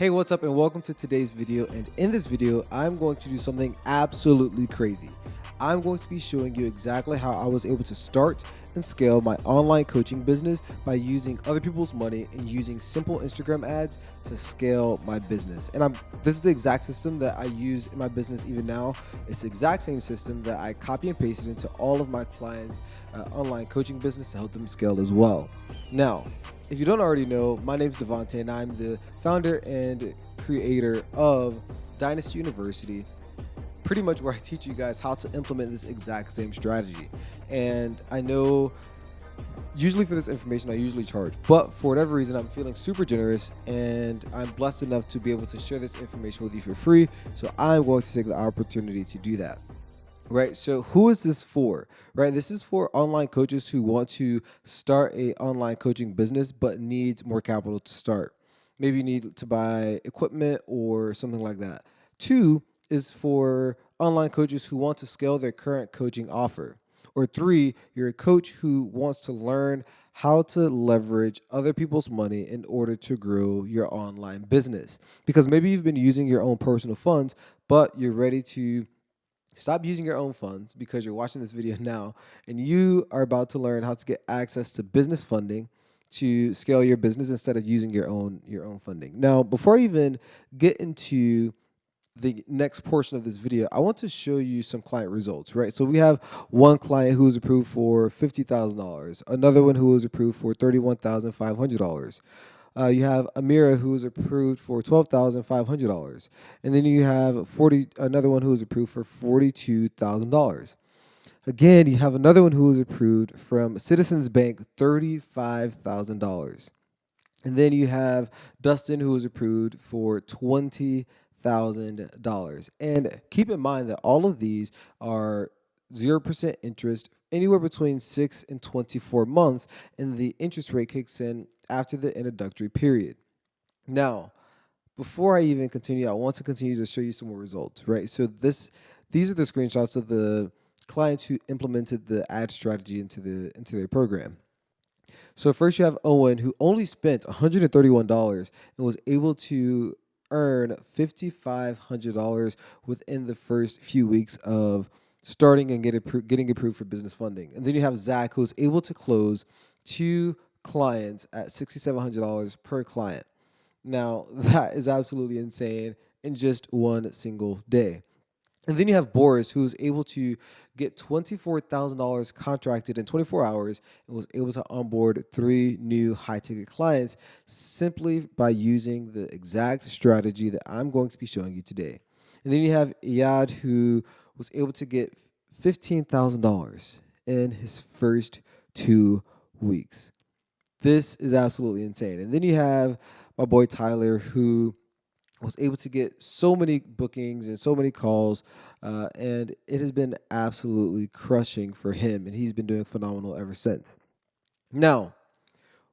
Hey, what's up and welcome to today's video. And in this video, I'm going to do something absolutely crazy. I'm going to be showing you exactly how I was able to start and scale my online coaching business by using other people's money and using simple Instagram ads to scale my business. And this is the exact system that I use in my business even now. It's the exact same system that I copy and pasted into all of my clients' online coaching business to help them scale as well. Now, if you don't already know, my name is Devontae and I'm the founder and creator of Dynasty University, pretty much where I teach you guys how to implement this exact same strategy. And I know usually for this information I usually charge, but for whatever reason I'm feeling super generous and I'm blessed enough to be able to share this information with you for free. So I'm going to take the opportunity to do that. Right. So who is this for? Right. This is for online coaches who want to start a online coaching business but needs more capital to start. Maybe you need to buy equipment or something like that. Two is for online coaches who want to scale their current coaching offer. Or three, you're a coach who wants to learn how to leverage other people's money in order to grow your online business. Because maybe you've been using your own personal funds, but you're ready to stop using your own funds because you're watching this video now and you are about to learn how to get access to business funding to scale your business instead of using your own funding. Now, before I even get into the next portion of this video, I want to show you some client results, right? So we have one client who was approved for $50,000, another one who was approved for $31,500. You have Amira, who was approved for $12,500, and then you have another one who was approved for $42,000. Again, you have another one who was approved from Citizens Bank, $35,000, and then you have Dustin, who was approved for $20,000. And keep in mind that all of these are 0% interest, anywhere between 6 and 24 months, and the interest rate kicks in after the introductory period. Now, before I even continue, I want to continue to show you some more results, right? So these are the screenshots of the clients who implemented the ad strategy into their program. So first you have Owen, who only spent $131 and was able to earn $5,500 within the first few weeks of starting and getting approved for business funding. And then you have Zach, who was able to close 2 clients at $6,700 per client. Now, that is absolutely insane in just one single day. And then you have Boris, who was able to get $24,000 contracted in 24 hours and was able to onboard 3 new high-ticket clients simply by using the exact strategy that I'm going to be showing you today. And then you have Iyad, who was able to get $15,000 in his first 2 weeks. This is absolutely insane. And then you have my boy Tyler, who was able to get so many bookings and so many calls, and it has been absolutely crushing for him, and he's been doing phenomenal ever since. Now,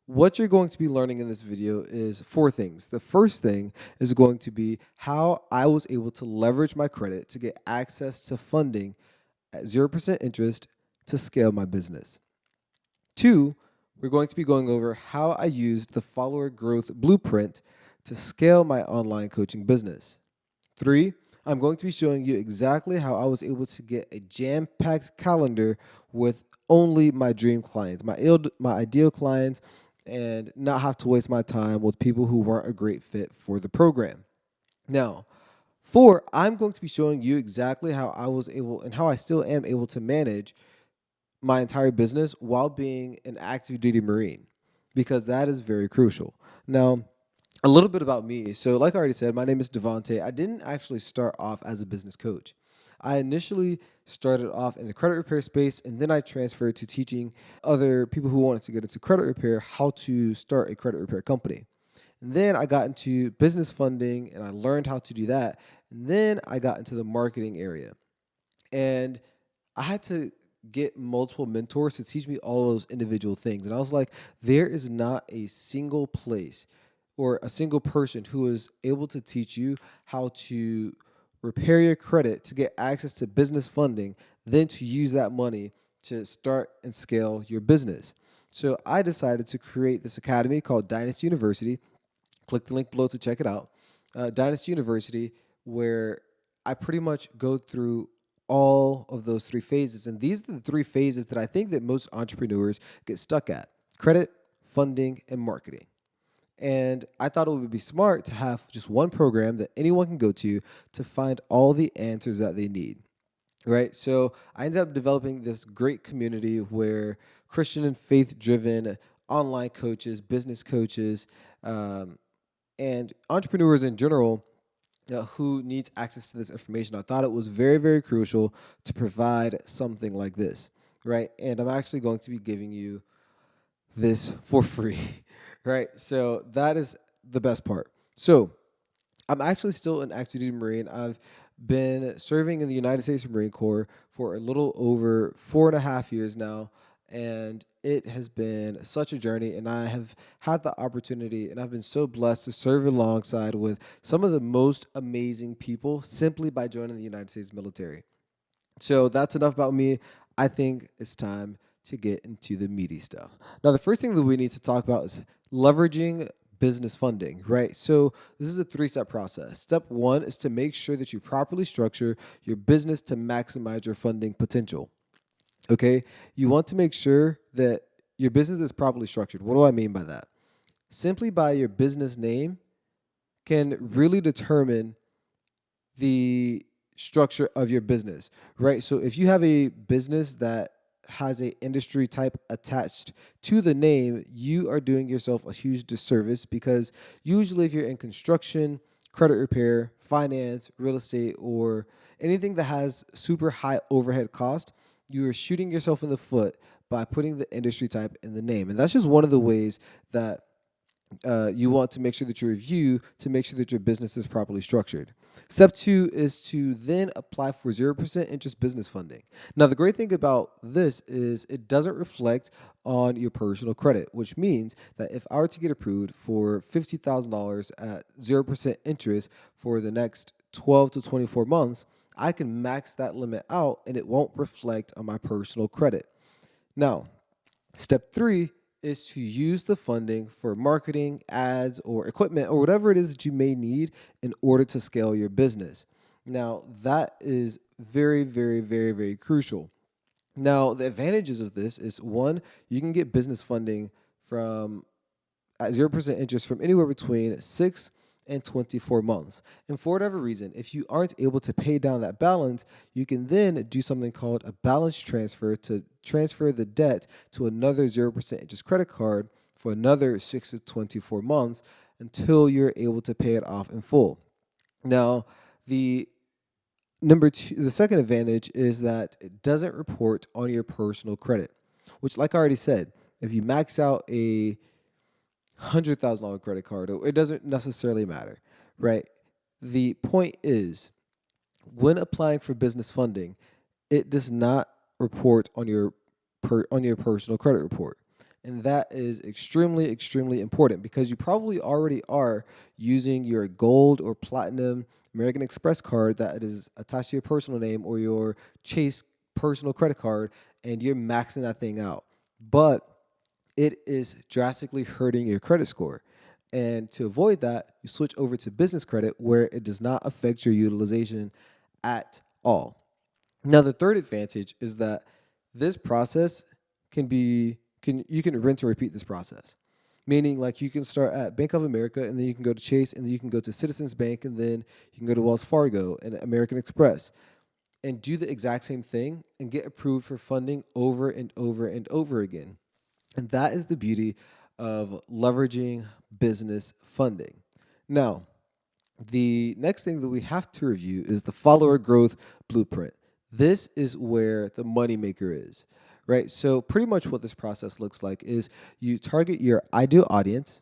what you're going to be learning in this video is 4 things. The first thing is going to be how I was able to leverage my credit to get access to funding at 0% interest to scale my business. 2, we're going to be going over how I used the follower growth blueprint to scale my online coaching business. 3, I'm going to be showing you exactly how I was able to get a jam-packed calendar with only my dream clients, my ideal clients, and not have to waste my time with people who weren't a great fit for the program. Now, 4, I'm going to be showing you exactly how I was able and how I still am able to manage my entire business while being an active duty Marine, because that is very crucial. Now, a little bit about me. So like I already said, my name is Devontae. I didn't actually start off as a business coach. I initially started off in the credit repair space, and then I transferred to teaching other people who wanted to get into credit repair how to start a credit repair company. And then I got into business funding, and I learned how to do that. And then I got into the marketing area. And I had to get multiple mentors to teach me all those individual things. And I was like, there is not a single place or a single person who is able to teach you how to repair your credit to get access to business funding, then to use that money to start and scale your business. So I decided to create this academy called Dynasty University. Click the link below to check it out. Dynasty University, where I pretty much go through all of those three phases. And these are the three phases that I think that most entrepreneurs get stuck at: credit, funding, and marketing. And I thought it would be smart to have just one program that anyone can go to find all the answers that they need. Right. So I ended up developing this great community where Christian and faith driven online coaches, business coaches, um, and entrepreneurs in general who needs access to this information. I thought it was very, very crucial to provide something like this. Right. And I'm actually going to be giving you this for free. Right. So that is the best part. So I'm actually still an active duty Marine. I've been serving in the United States Marine Corps for a little over 4.5 years now. And it has been such a journey. And I have had the opportunity, and I've been so blessed to serve alongside with some of the most amazing people simply by joining the United States military. So that's enough about me. I think it's time to get into the meaty stuff. Now, the first thing that we need to talk about is leveraging business funding, right? So this is a three-step process. Step one is to make sure that you properly structure your business to maximize your funding potential. Okay? You want to make sure that your business is properly structured. What do I mean by that? Simply by your business name can really determine the structure of your business, right? So if you have a business that has a industry type attached to the name, you are doing yourself a huge disservice, because usually if you're in construction, credit repair, finance, real estate, or anything that has super high overhead cost, you are shooting yourself in the foot by putting the industry type in the name. And that's just one of the ways that you want to make sure that you review to make sure that your business is properly structured. Step two is to then apply for 0% interest business funding. Now, the great thing about this is it doesn't reflect on your personal credit, which means that if I were to get approved for $50,000 at 0% interest for the next 12 to 24 months, I can max that limit out and it won't reflect on my personal credit. Now, step three is to use the funding for marketing, ads, or equipment, or whatever it is that you may need in order to scale your business. Now, that is very, very, very, very crucial. Now, the advantages of this is, one, you can get business funding from at 0% interest from anywhere between 6 and 24 months. And for whatever reason, if you aren't able to pay down that balance, you can then do something called a balance transfer to transfer the debt to another 0% interest credit card for another 6 to 24 months until you're able to pay it off in full. Now, the the second advantage is that it doesn't report on your personal credit, which, like I already said, if you max out a $100,000 credit card, it doesn't necessarily matter, right? The point is, when applying for business funding, it does not report on your personal credit report. And that is extremely, extremely important, because you probably already are using your gold or platinum American Express card that is attached to your personal name, or your Chase personal credit card, and you're maxing that thing out. But it is drastically hurting your credit score. And to avoid that, you switch over to business credit, where it does not affect your utilization at all. Now, the third advantage is that this process you can rinse and repeat this process. Meaning, like, you can start at Bank of America, and then you can go to Chase, and then you can go to Citizens Bank, and then you can go to Wells Fargo and American Express, and do the exact same thing and get approved for funding over and over and over again. And that is the beauty of leveraging business funding. Now, the next thing that we have to review is the follower growth blueprint. This is where the moneymaker is, right? So pretty much what this process looks like is you target your ideal audience,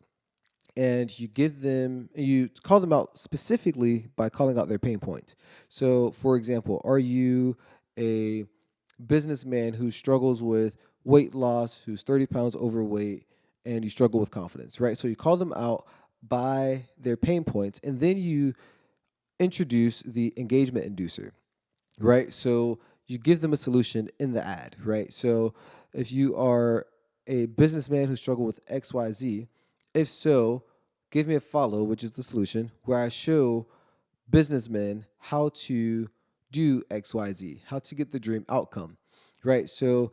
and you call them out specifically by calling out their pain points. So, for example, are you a businessman who struggles with weight loss, who's 30 pounds overweight, and you struggle with confidence, right? So you call them out by their pain points, and then you introduce the engagement inducer, right? So you give them a solution in the ad, right? So if you are a businessman who struggles with XYZ, if so, give me a follow, which is the solution, where I show businessmen how to do XYZ, how to get the dream outcome, right? So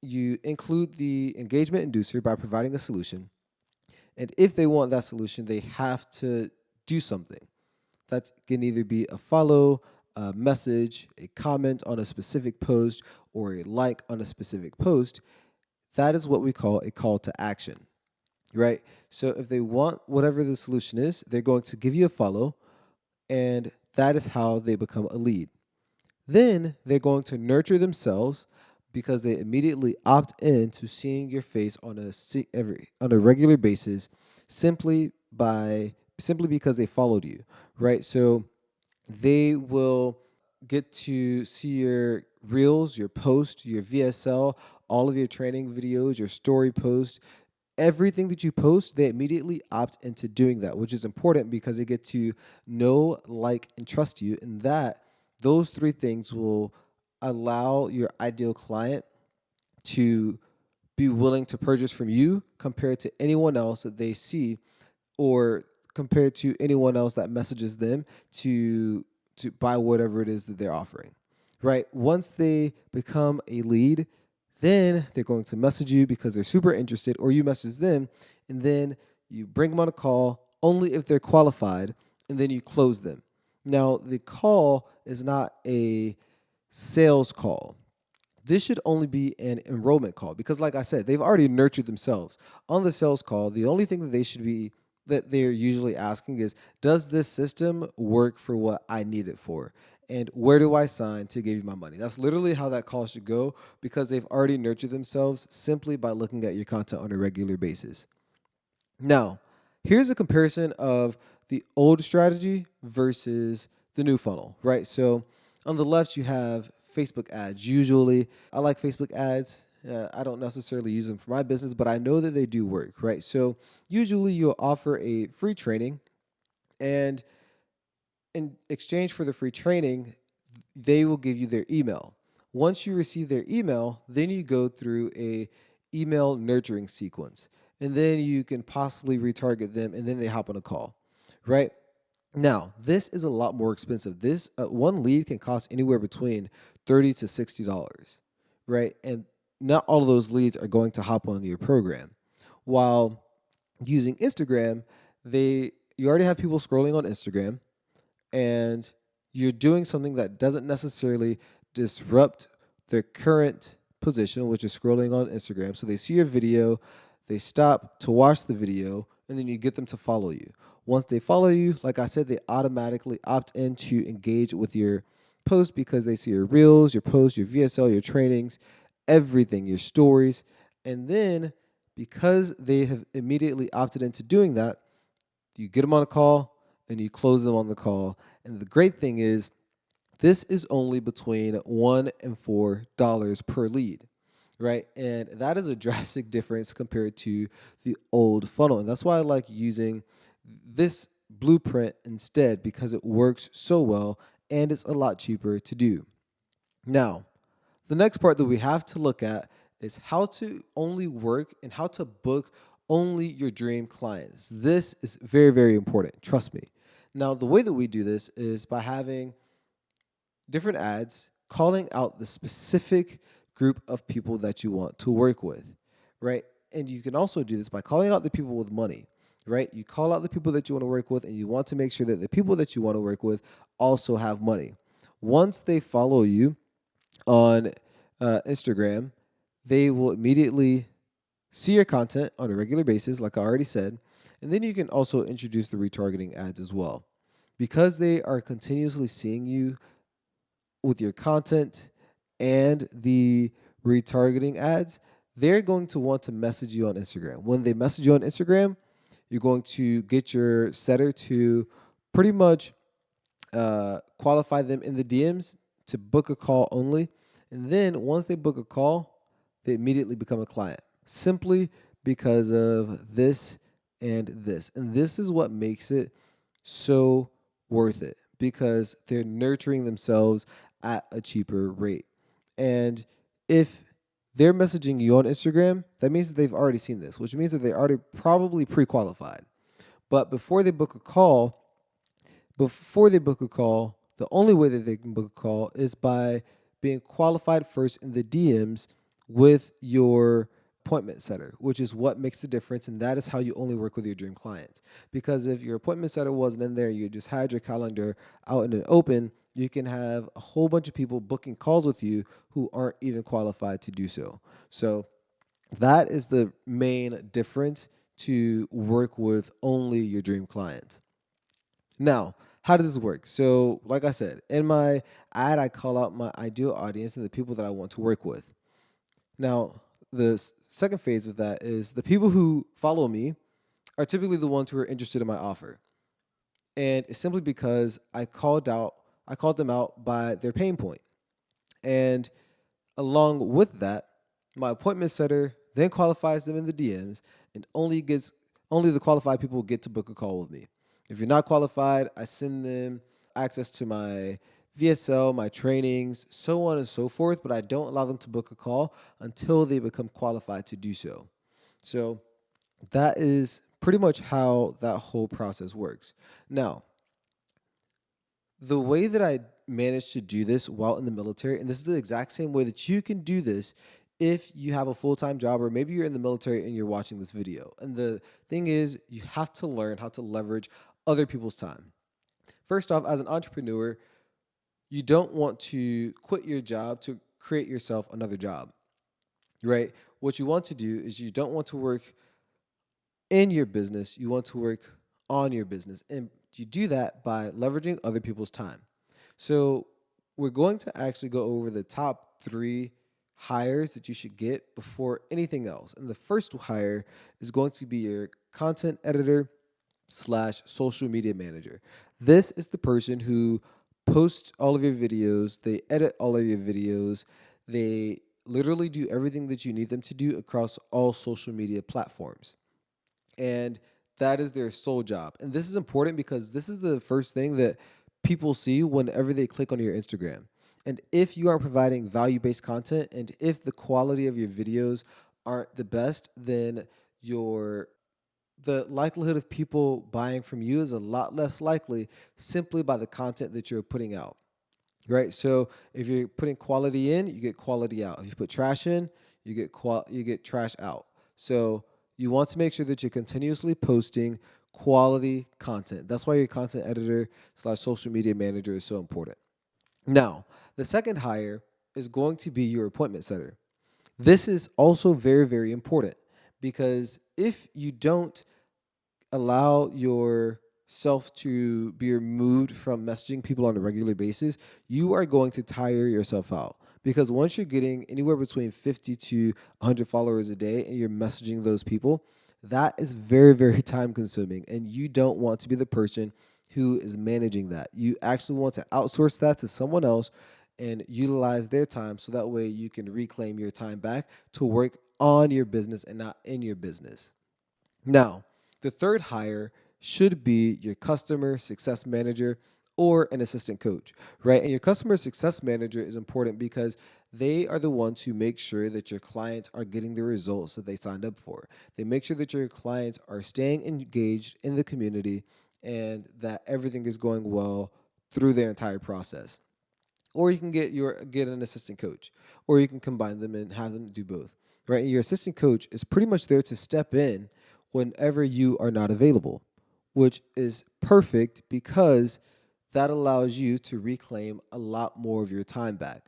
you include the engagement inducer by providing a solution. And if they want that solution, they have to do something. That can either be a follow, a message, a comment on a specific post, or a like on a specific post. That is what we call a call to action, right? So if they want whatever the solution is, they're going to give you a follow, and that is how they become a lead. Then they're going to nurture themselves because they immediately opt in to seeing your face on a regular basis simply because they followed you, right? So they will get to see your reels, your post, your VSL, all of your training videos, your story post, everything that you post. They immediately opt into doing that, which is important because they get to know, like, and trust you. And those three things will allow your ideal client to be willing to purchase from you compared to anyone else that they see, or compared to anyone else that messages them to buy whatever it is that they're offering, right? Once they become a lead, then they're going to message you because they're super interested, or you message them, and then you bring them on a call only if they're qualified, and then you close them. Now, the call is not a sales call. This should only be an enrollment call because, like I said, they've already nurtured themselves. On the sales call, the only thing that they're usually asking is, does this system work for what I need it for? And where do I sign to give you my money? That's literally how that call should go because they've already nurtured themselves simply by looking at your content on a regular basis. Now, here's a comparison of the old strategy versus the new funnel, right? So on the left, you have Facebook ads. Usually, I like Facebook ads. I don't necessarily use them for my business, but I know that they do work, right? So usually you'll offer a free training, and in exchange for the free training, they will give you their email. Once you receive their email, then you go through a email nurturing sequence, and then you can possibly retarget them, and then they hop on a call, right? Now, this is a lot more expensive. This one lead can cost anywhere between $30 to $60, right? And not all of those leads are going to hop on your program. While using Instagram, you already have people scrolling on Instagram, and you're doing something that doesn't necessarily disrupt their current position, which is scrolling on Instagram. So they see your video, they stop to watch the video, and then you get them to follow you. Once they follow you, like I said, they automatically opt in to engage with your post because they see your reels, your posts, your VSL, your trainings, everything, your stories. And then because they have immediately opted into doing that, you get them on a call and you close them on the call. And the great thing is, this is only between $1 and $4 per lead, right? And that is a drastic difference compared to the old funnel. And that's why I like using this blueprint instead, because it works so well and it's a lot cheaper to do. Now, the next part that we have to look at is how to only work and how to book only your dream clients. This is very, very important. Trust me. Now, the way that we do this is by having different ads calling out the specific group of people that you want to work with, right? And you can also do this by calling out the people with money, right? You call out the people that you want to work with, and you want to make sure that the people that you want to work with also have money. Once they follow you on Instagram, they will immediately see your content on a regular basis, like I already said. And then you can also introduce the retargeting ads as well. Because they are continuously seeing you with your content and the retargeting ads, they're going to want to message you on Instagram. When they message you on Instagram, you're going to get your setter to pretty much qualify them in the DMs to book a call only. And then once they book a call, they immediately become a client simply because of this and this. And this is what makes it so worth it, because they're nurturing themselves at a cheaper rate. And if they're messaging you on Instagram, that means that they've already seen this, which means that they already probably pre-qualified. But before they book a call, the only way that they can book a call is by being qualified first in the DMs with your appointment setter, which is what makes the difference. And that is how you only work with your dream clients. Because if your appointment setter wasn't in there, you just had your calendar out in the open, you can have a whole bunch of people booking calls with you who aren't even qualified to do so. So that is the main difference to work with only your dream clients. Now, how does this work? So, like I said, in my ad, I call out my ideal audience and the people that I want to work with. Now, the second phase of that is the people who follow me are typically the ones who are interested in my offer. And it's simply because I called them out by their pain point. And along with that, my appointment setter then qualifies them in the DMs, and only the qualified people get to book a call with me. If you're not qualified, I send them access to my VSL, my trainings, so on and so forth, but I don't allow them to book a call until they become qualified to do so. So that is pretty much how that whole process works. Now, the way that I managed to do this while in the military, and this is the exact same way that you can do this if you have a full-time job, or maybe you're in the military and you're watching this video. And the thing is, you have to learn how to leverage other people's time. First off, as an entrepreneur, you don't want to quit your job to create yourself another job, right? What you want to do is you don't want to work in your business, you want to work on your business. And you do that by leveraging other people's time. So we're going to actually go over the top 3 hires that you should get before anything else. And the first hire is going to be your content editor / social media manager. This is the person who posts all of your videos, they edit all of your videos, they literally do everything that you need them to do across all social media platforms. And that is their sole job. And this is important because this is the first thing that people see whenever they click on your Instagram. And if you aren't providing value-based content, and if the quality of your videos aren't the best, then the likelihood of people buying from you is a lot less likely simply by the content that you're putting out. Right? So if you're putting quality in, you get quality out. If you put trash in, you get trash out. So you want to make sure that you're continuously posting quality content. That's why your content editor / social media manager is so important. Now, the second hire is going to be your appointment setter. This is also very, very important because if you don't allow yourself to be removed from messaging people on a regular basis, you are going to tire yourself out. Because once you're getting anywhere between 50 to 100 followers a day and you're messaging those people, that is very, very time consuming. And you don't want to be the person who is managing that. You actually want to outsource that to someone else and utilize their time so that way you can reclaim your time back to work on your business and not in your business. Now, the third hire should be your customer success manager or an assistant coach, right? And your customer success manager is important because they are the ones who make sure that your clients are getting the results that they signed up for. They make sure that your clients are staying engaged in the community and that everything is going well through their entire process. Or you can get an assistant coach, or you can combine them and have them do both, right? And your assistant coach is pretty much there to step in whenever you are not available, which is perfect because that allows you to reclaim a lot more of your time back.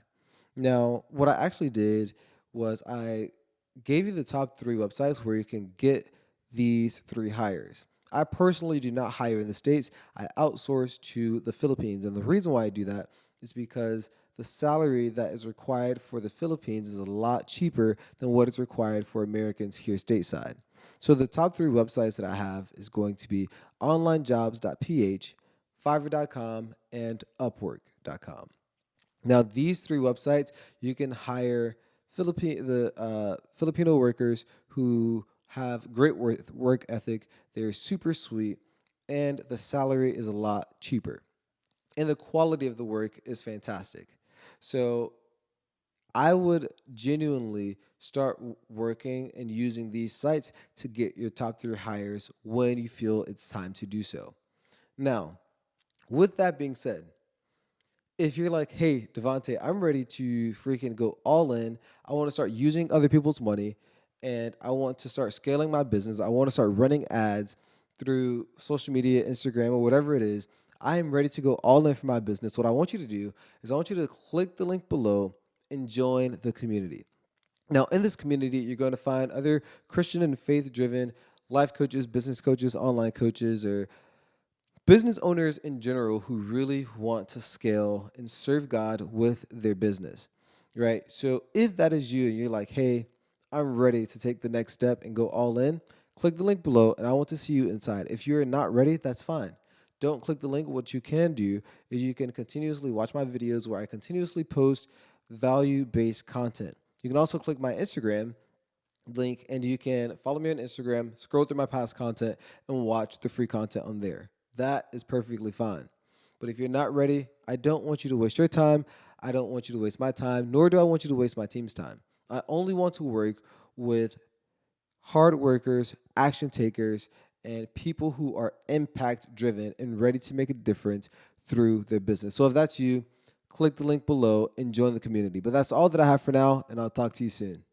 Now, what I actually did was I gave you the top 3 websites where you can get these 3 hires. I personally do not hire in the States. I outsource to the Philippines. And the reason why I do that is because the salary that is required for the Philippines is a lot cheaper than what is required for Americans here stateside. So the top 3 websites that I have is going to be onlinejobs.ph, Fiverr.com, and Upwork.com. Now, these 3 websites, you can hire Filipino workers who have great work ethic. They're super sweet, and the salary is a lot cheaper. And the quality of the work is fantastic. So I would genuinely start working and using these sites to get your top 3 hires when you feel it's time to do so. Now, with that being said, if you're like, hey, Devonte, I'm ready to freaking go all in. I want to start using other people's money and I want to start scaling my business. I want to start running ads through social media, Instagram, or whatever it is. I am ready to go all in for my business. What I want you to do is I want you to click the link below and join the community. Now, in this community, you're going to find other Christian and faith driven life coaches, business coaches, online coaches, or business owners in general who really want to scale and serve God with their business, right? So if that is you and you're like, hey, I'm ready to take the next step and go all in, click the link below and I want to see you inside. If you're not ready, that's fine. Don't click the link. What you can do is you can continuously watch my videos where I continuously post value-based content. You can also click my Instagram link and you can follow me on Instagram, scroll through my past content, and watch the free content on there. That is perfectly fine. But if you're not ready, I don't want you to waste your time. I don't want you to waste my time, nor do I want you to waste my team's time. I only want to work with hard workers, action takers, and people who are impact driven and ready to make a difference through their business. So if that's you, click the link below and join the community. But that's all that I have for now, and I'll talk to you soon.